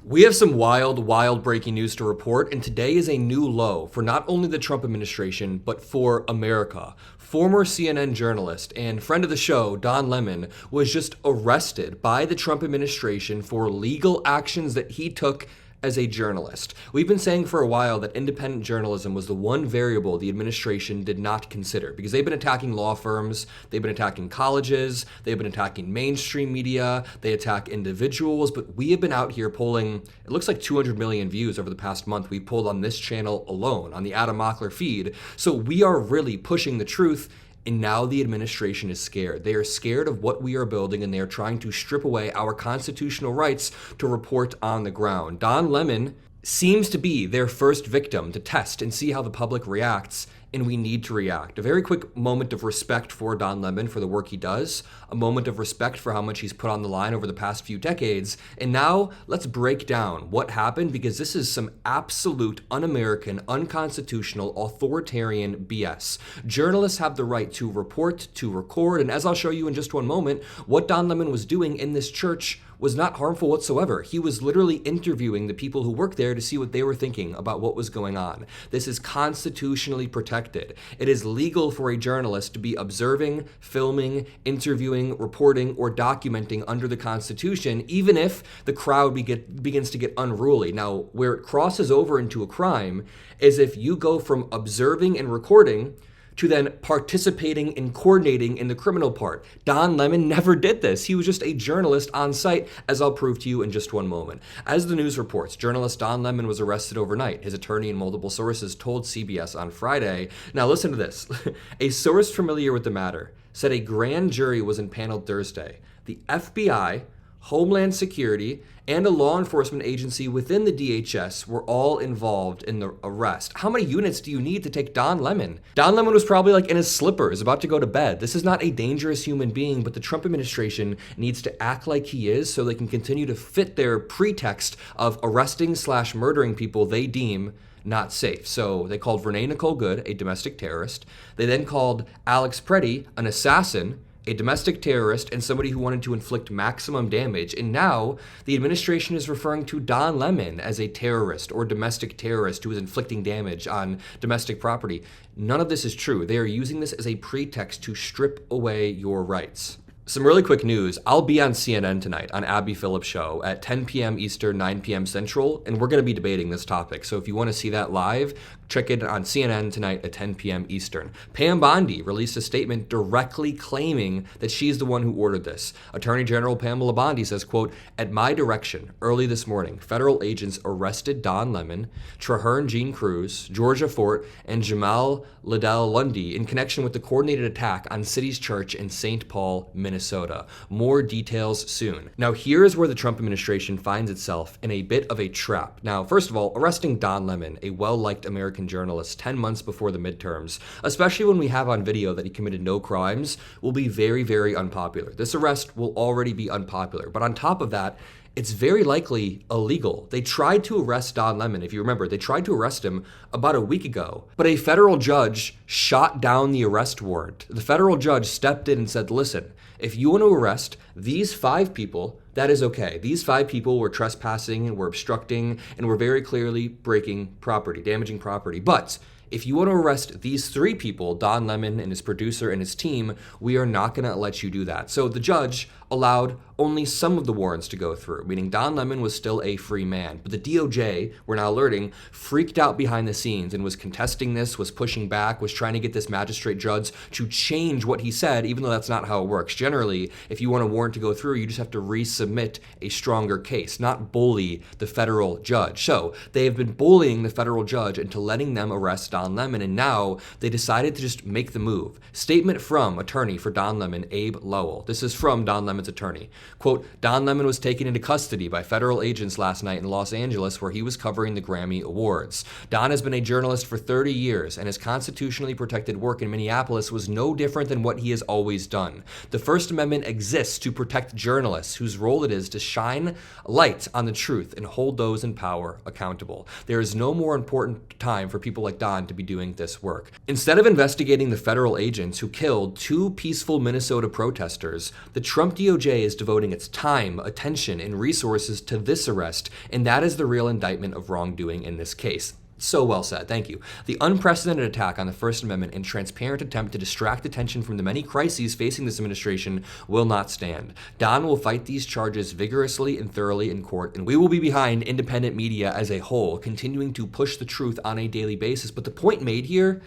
We have some wild breaking news to report, and today is a new low for not only the Trump administration, but for America. Former CNN journalist and friend of the show, Don Lemon, was just arrested by the Trump administration for legal actions that he took as a journalist. We've been saying for a while that independent journalism was the one variable the administration did not consider because they've been attacking law firms, they've been attacking colleges, they've been attacking mainstream media, they attack individuals, but we have been out here polling, it looks like 200 million views over the past month we pulled on this channel alone, on the Adam Mockler feed. So we are really pushing the truth. And now the administration is scared. They are scared of what we are building, and they are trying to strip away our constitutional rights to report on the ground. Don Lemon seems to be their first victim to test and see how the public reacts, and we need to react. A very quick moment of respect for Don Lemon for the work he does, a moment of respect for how much he's put on the line over the past few decades, and now let's break down what happened because this is some absolute un-American, unconstitutional, authoritarian BS. Journalists have the right to report, to record, and as I'll show you in just one moment, what Don Lemon was doing in this church was not harmful whatsoever. He was literally interviewing the people who work there to see what they were thinking about what was going on. This is constitutionally protected. It is legal for a journalist to be observing, filming, interviewing, reporting, or documenting under the Constitution, even if the crowd begins to get unruly. Now, where it crosses over into a crime is if you go from observing and recording to then participating and coordinating in the criminal part. Don Lemon never did this. He was just a journalist on site, as I'll prove to you in just one moment. As the news reports, journalist Don Lemon was arrested overnight. His attorney and multiple sources told CBS on Friday. Now listen to this. A source familiar with the matter said a grand jury was impaneled Thursday. The FBI, Homeland Security, and a law enforcement agency within the DHS were all involved in the arrest. How many units do you need to take Don Lemon? Don Lemon was probably like in his slippers, about to go to bed. This is not a dangerous human being, but the Trump administration needs to act like he is so they can continue to fit their pretext of arresting/murdering people they deem not safe. So they called Renee Nicole Good a domestic terrorist. They then called Alex Preddy an assassin, a domestic terrorist, and somebody who wanted to inflict maximum damage. And now the administration is referring to Don Lemon as a terrorist or domestic terrorist who is inflicting damage on domestic property. None of this is true. They are using this as a pretext to strip away your rights. Some really quick news. I'll be on CNN tonight on Abby Phillips' show at 10 p.m. Eastern, 9 p.m. Central, and we're going to be debating this topic. So if you want to see that live, check it on CNN tonight at 10 p.m. Eastern. Pam Bondi released a statement directly claiming that she's the one who ordered this. Attorney General Pam Bondi says, quote, "At my direction, early this morning, federal agents arrested Don Lemon, Traherne Jean Cruz, Georgia Fort, and Jamal Liddell Lundy in connection with the coordinated attack on City's Church in St. Paul, Minnesota. More details soon." Now, here's where the Trump administration finds itself in a bit of a trap. Now, first of all, arresting Don Lemon, a well-liked American journalist, 10 months before the midterms, especially when we have on video that he committed no crimes, will be very, very unpopular. This arrest will already be unpopular. But on top of that, it's very likely illegal. They tried to arrest Don Lemon, if you remember. They tried to arrest him about a week ago, but a federal judge shot down the arrest warrant. The federal judge stepped in and said, listen, if you want to arrest these 5 people, that is okay. These 5 people were trespassing and were obstructing and were very clearly breaking property, damaging property. But if you want to arrest these 3 people, Don Lemon and his producer and his team, we are not going to let you do that. So the judge allowed only some of the warrants to go through, meaning Don Lemon was still a free man. But the DOJ, we're now alerting, freaked out behind the scenes and was contesting this, was pushing back, was trying to get this magistrate judge to change what he said, even though that's not how it works. Generally, if you want a warrant to go through, you just have to resubmit a stronger case, not bully the federal judge. So they have been bullying the federal judge into letting them arrest Don Lemon, and now they decided to just make the move. Statement from attorney for Don Lemon, Abe Lowell. This is from Don Lemon's attorney. Quote, "Don Lemon was taken into custody by federal agents last night in Los Angeles where he was covering the Grammy Awards. Don has been a journalist for 30 years and his constitutionally protected work in Minneapolis was no different than what he has always done. The First Amendment exists to protect journalists whose role it is to shine light on the truth and hold those in power accountable. There is no more important time for people like Don to be doing this work. Instead of investigating the federal agents who killed 2 peaceful Minnesota protesters, the Trump DOJ is devoting its time, attention, and resources to this arrest, and that is the real indictment of wrongdoing in this case. So well said, thank you. The unprecedented attack on the First Amendment and transparent attempt to distract attention from the many crises facing this administration will not stand. Don will fight these charges vigorously and thoroughly in court, and we will be behind independent media as a whole, continuing to push the truth on a daily basis. But the point made here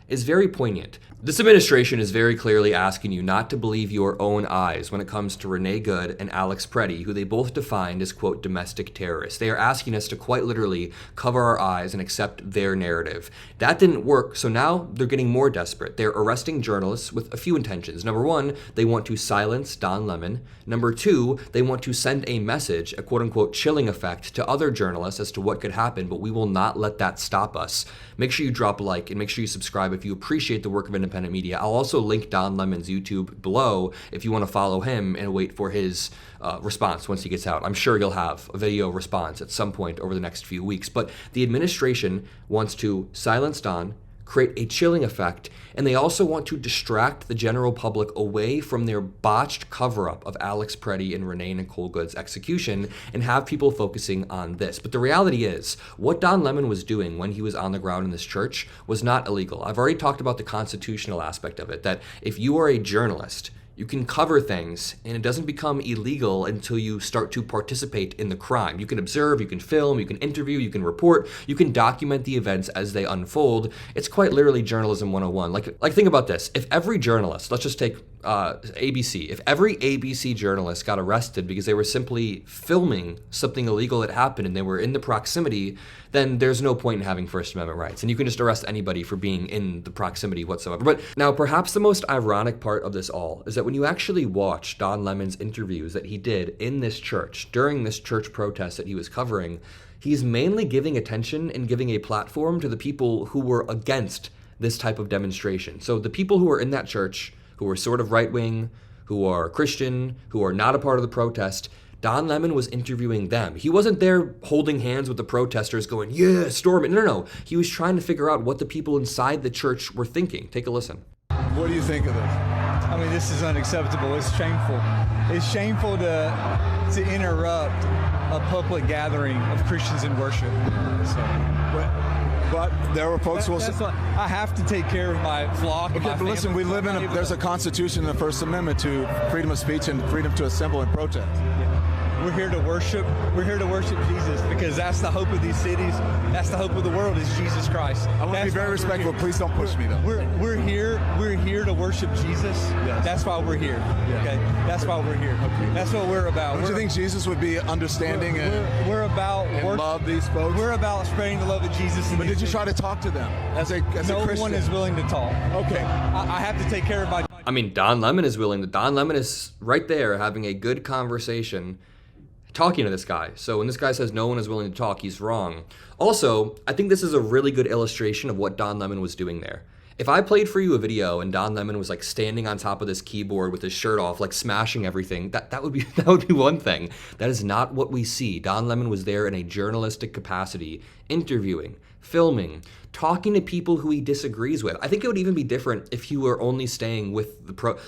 is very poignant. This administration is very clearly asking you not to believe your own eyes when it comes to Renee Good and Alex Preddy, who they both defined as, quote, domestic terrorists. They are asking us to quite literally cover our eyes and accept their narrative. That didn't work, so now they're getting more desperate. They're arresting journalists with a few intentions. Number 1, they want to silence Don Lemon. Number 2, they want to send a message, a quote-unquote chilling effect, to other journalists as to what could happen, but we will not let that stop us. Make sure you drop a like and make sure you subscribe if you appreciate the work of independent media. I'll also link Don Lemon's YouTube below if you want to follow him and wait for his response once he gets out. I'm sure he'll have a video response at some point over the next few weeks. But the administration wants to silence Don, create a chilling effect, and they also want to distract the general public away from their botched cover-up of Alex Preddy and Renee Nicole Good's execution and have people focusing on this. But the reality is, what Don Lemon was doing when he was on the ground in this church was not illegal. I've already talked about the constitutional aspect of it, that if you are a journalist, you can cover things, and it doesn't become illegal until you start to participate in the crime. You can observe, you can film, you can interview, you can report, you can document the events as they unfold. It's quite literally journalism 101. Like think about this. If every journalist, let's just take ABC, if every ABC journalist got arrested because they were simply filming something illegal that happened and they were in the proximity, then there's no point in having First Amendment rights. And you can just arrest anybody for being in the proximity whatsoever. But now, perhaps the most ironic part of this all is that when you actually watch Don Lemon's interviews that he did in this church, during this church protest that he was covering, he's mainly giving attention and giving a platform to the people who were against this type of demonstration. So the people who are in that church, who are sort of right-wing, who are Christian, who are not a part of the protest, Don Lemon was interviewing them. He wasn't there holding hands with the protesters going, yeah, storm it. No. He was trying to figure out what the people inside the church were thinking. Take a listen. What do you think of this? I mean, this is unacceptable. It's shameful. It's shameful to interrupt a public gathering of Christians in worship. But there were folks who will say, I have to take care of my flock. okay, but listen, we live there's a constitution in the First Amendment to freedom of speech and freedom to assemble and protest. We're here to worship. We're here to worship Jesus because that's the hope of these cities. That's the hope of the world is Jesus Christ. I want to be very respectful. Please don't push me though. We're here to worship Jesus. Yes. That's why we're here. Yes. Okay. That's why we're here. Okay. That's what we're about. Don't you think Jesus would be understanding we're about and love these folks? We're about spreading the love of Jesus. But did you try to talk to them as a Christian? No one is willing to talk. Okay. I have to take care of my. I mean, Don Lemon is willing to. Don Lemon is right there having a good conversation, talking to this guy. So when this guy says no one is willing to talk, he's wrong. Also, I think this is a really good illustration of what Don Lemon was doing there. If I played for you a video and Don Lemon was like standing on top of this keyboard with his shirt off, like smashing everything, that would be one thing. That is not what we see. Don Lemon was there in a journalistic capacity, interviewing, filming, talking to people who he disagrees with. I think it would even be different if he were only staying with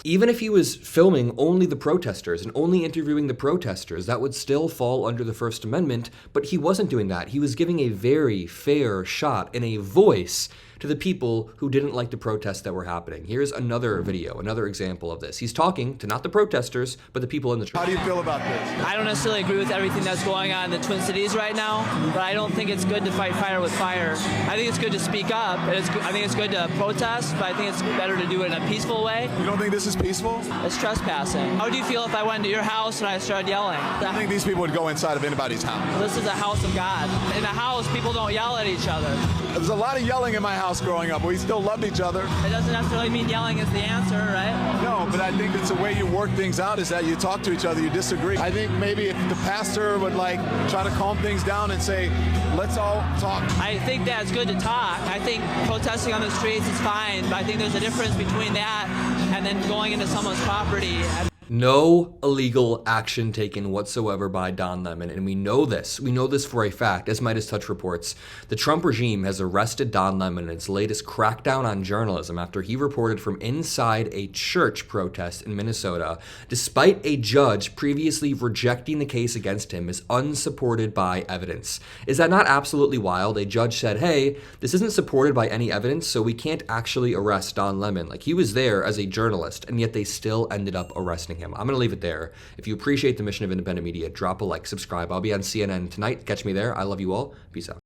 even if he was filming only the protesters and only interviewing the protesters, that would still fall under the First Amendment, but he wasn't doing that. He was giving a very fair shot and a voice to the people who didn't like the protests that were happening. Here's another video, another example of this. He's talking to not the protesters, but the people in the church. How do you feel about this? I don't necessarily agree with everything that's going on in the Twin Cities right now, but I don't think it's good to fight fire with fire. I think it's good to speak up. I think it's good to protest, but I think it's better to do it in a peaceful way. You don't think this is peaceful? It's trespassing. How would you feel if I went to your house and I started yelling? I think these people would go inside of anybody's house. This is a house of God. In a house, people don't yell at each other. There was a lot of yelling in my house growing up. We still loved each other. It doesn't necessarily mean yelling is the answer, right? No, but I think it's the way you work things out is that you talk to each other, you disagree. I think maybe if the pastor would try to calm things down and say, let's all talk. I think that it's good to talk. I think protesting on the streets is fine, but I think there's a difference between that and then going into someone's property. No illegal action taken whatsoever by Don Lemon, and we know this. We know this for a fact. As MeidasTouch reports, the Trump regime has arrested Don Lemon in its latest crackdown on journalism after he reported from inside a church protest in Minnesota, despite a judge previously rejecting the case against him as unsupported by evidence. Is that not absolutely wild? A judge said, hey, this isn't supported by any evidence, so we can't actually arrest Don Lemon. Like, he was there as a journalist, and yet they still ended up arresting him. I'm going to leave it there. If you appreciate the mission of independent media, drop a like, subscribe. I'll be on CNN tonight. Catch me there. I love you all. Peace out.